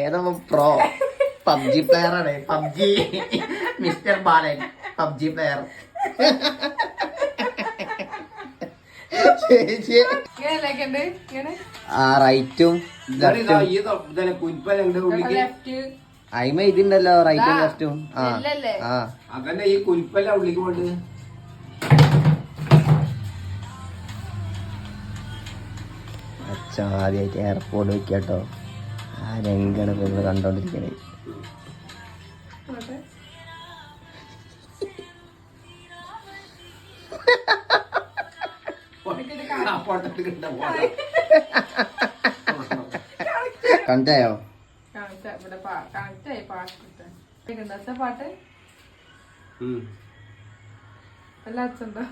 ഏതാ pro PUBG player ആണ്. PUBG mister ബാലൻ PUBG player. ആ റൈറ്റും അയിമ ഇതുണ്ടല്ലോ റൈറ്റും ലെഫ്റ്റും. അതന്നെ ഈ കുൽപ്പല്ല ഉള്ളിക്ക് കൊണ്ട് അച്ഛൻ ആദ്യമായിട്ട് എയർപോർട്ട് വെക്കാട്ടോ. ആ രംഗാണ് നിങ്ങൾ കണ്ടോണ്ടിരിക്കണേ. കണ്ടായോ പാട്ട് എല്ലാ അച്ഛണ്ടോ